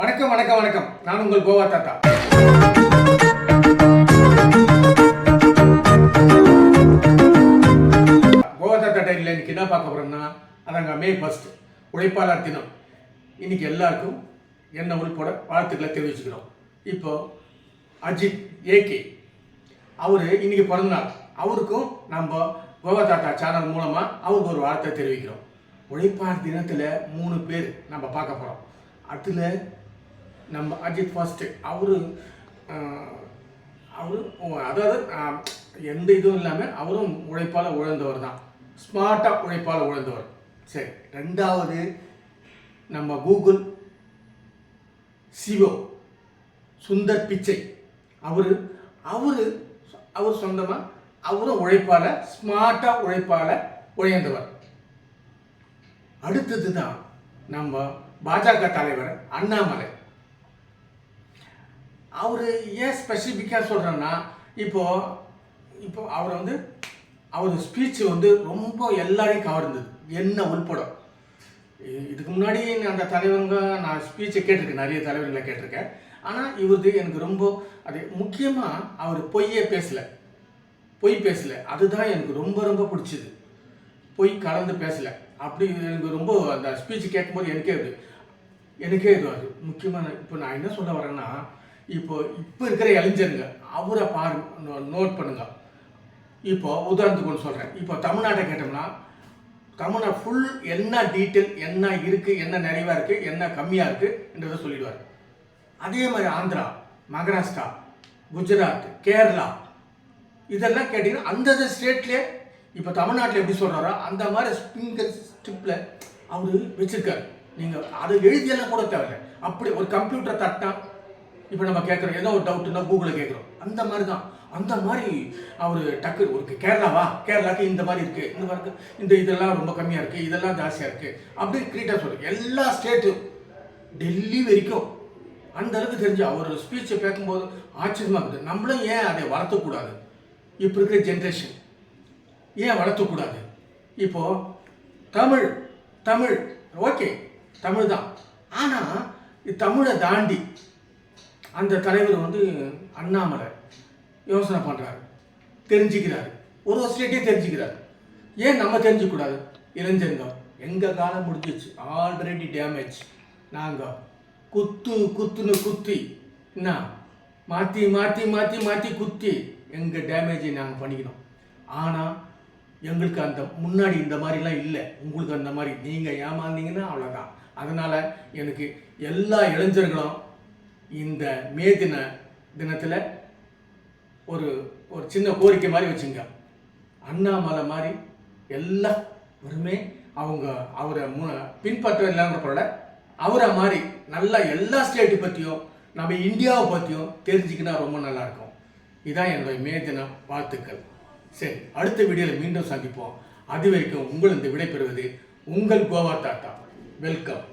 வணக்கம் வணக்கம் வணக்கம். நான் உங்கள் கோவா தாத்தா. கோவா தாத்தா டைரியில் இன்னைக்கு என்ன பார்க்க போறோம்னா, அதாங்க மே 1 உழைப்பாளர் தினம். இன்னைக்கு எல்லாருக்கும் என்ன உள்பட வாழ்த்துக்களை தெரிவிச்சுக்கிறோம். இப்போ அஜித் ஏகே அவரு இன்னைக்கு பிறந்தநாள். அவருக்கும் நம்ம கோவா தாத்தா சேனல் மூலமா அவருக்கு ஒரு வாழ்த்தை தெரிவிக்கிறோம். உழைப்பாளர் தினத்தில் 3 பேர் நம்ம பார்க்க போறோம். அதில் நம்ம அஜித் ஃபர்ஸ்ட் அவரு அதாவது எந்த இதுவும் இல்லாமல் அவரும் உழைப்பால் உழந்தவர் தான். ஸ்மார்ட்டாக உழைப்பால் உழந்தவர். சரி, ரெண்டாவது நம்ம கூகுள் சிவோ சுந்தர் பிச்சை அவர் சொந்தமாக அவரும் உழைப்பால் ஸ்மார்ட்டாக உழைப்பால் உழைந்தவர். அடுத்தது தான் நம்ம பாஜக தலைவர் அண்ணாமலை. அவர் ஏன் ஸ்பெசிஃபிக்காக சொல்கிறேன்னா, இப்போ அவர் ஸ்பீச் ரொம்ப எல்லாரையும் கவர்ந்தது, என்ன உள்படும். இதுக்கு முன்னாடி அந்த தலைவங்க நான் ஸ்பீச்சை கேட்டிருக்கேன், நிறைய தலைவர்களை கேட்டிருக்கேன். ஆனால் இவருக்கு எனக்கு ரொம்ப அது முக்கியமாக அவர் பொய் பேசலை. அதுதான் எனக்கு ரொம்ப ரொம்ப பிடிச்சிது. பொய் கலந்து பேசலை. அப்படி எனக்கு ரொம்ப அந்த ஸ்பீச் கேட்கும்போது எனக்கே இது அது முக்கியமான. இப்போ நான் என்ன சொல்ல வரேன்னா, இப்போ இருக்கிற இளைஞருங்க அவரை நோட் பண்ணுங்க. இப்போ உதாரணத்துக்கு ஒன்று சொல்கிறேன். இப்போ தமிழ்நாட்டை கேட்டோம்னா, தமிழ்நாடு ஃபுல் என்ன டீட்டெயில், என்ன இருக்குது, என்ன நிறைவாக இருக்குது, என்ன கம்மியாக இருக்குன்றதை சொல்லிடுவார். அதே மாதிரி ஆந்திரா, மகாராஷ்டிரா, குஜராத், கேரளா இதெல்லாம் கேட்டிங்கன்னா அந்தந்த ஸ்டேட்லேயே இப்போ தமிழ்நாட்டில் எப்படி சொல்கிறாரோ அந்த மாதிரி ஸ்பிங்கர் ஸ்டிப்பில் அவர் வச்சுருக்காரு. நீங்கள் அதை எழுதியெல்லாம் கூட தேவையில்லை. அப்படி ஒரு கம்ப்யூட்டர் தட்டா இப்போ நம்ம கேட்குறோம், ஏதோ ஒரு டவுட்டுன்னா கூகுளில் கேட்குறோம். அந்த மாதிரி தான். அந்த மாதிரி அவர் டக்கு ஒரு கேரளாவுக்கு இந்த மாதிரி இருக்குது, இந்த மாதிரி இருக்குது, இதெல்லாம் ரொம்ப கம்மியாக இருக்குது, இதெல்லாம் ஜாஸ்தியாக இருக்குது அப்படி கிரீட்டாக சொல்லுது. எல்லா ஸ்டேட்டும் டெல்லி வரைக்கும் அந்த அளவுக்கு தெரிஞ்சு அவர் ஸ்பீச்சை கேட்கும்போது ஆச்சரியமாக இருக்குது. நம்மளும் ஏன் அதை வளர்த்தக்கூடாது? இப்போ இருக்கிற ஜென்ரேஷன் ஏன் வளர்த்தக்கூடாது? இப்போது தமிழ் ஓகே, தமிழ் தான். ஆனால் தமிழை தாண்டி அந்த தலைவர் அண்ணாமலை யோசனை பண்ணுறாரு, தெரிஞ்சுக்கிறாரு, ஒரு ஸ்டேட்டே தெரிஞ்சுக்கிறாரு. ஏன் நம்ம தெரிஞ்சுக்கூடாது? இளைஞருங்க எங்கள் காலம் முடிஞ்சிச்சு, ஆல்ரெடி டேமேஜ். நாங்கள் குத்தி என்ன மாற்றி குத்தி எங்கள் டேமேஜை நாங்கள் பண்ணிக்கணும். ஆனால் எங்களுக்கு அந்த முன்னாடி இந்த மாதிரிலாம் இல்லை. உங்களுக்கு அந்த மாதிரி நீங்கள் ஏமாந்தீங்கன்னா அவ்வளோதான். அதனால் எனக்கு எல்லா இளைஞர்களும் இந்த மே தினத்தில் ஒரு சின்ன கோரிக்கை மாதிரி வச்சுங்க. அண்ணாமலை மாதிரி எல்லாருமே அவரை பின்பற்ற இல்லைங்கிற அவரை மாதிரி நல்லா எல்லா ஸ்டேட்டு பற்றியும் நம்ம இந்தியாவை பற்றியும் தெரிஞ்சுக்கினா ரொம்ப நல்லாயிருக்கும். இதுதான் என்னுடைய மே தின வாழ்த்துக்கள். சரி, அடுத்த வீடியோவில் மீண்டும் சந்திப்போம். அது வரைக்கும் உங்கள் இந்த விடைபெறுவது உங்கள் கோவா தாத்தா. வெல்கம்.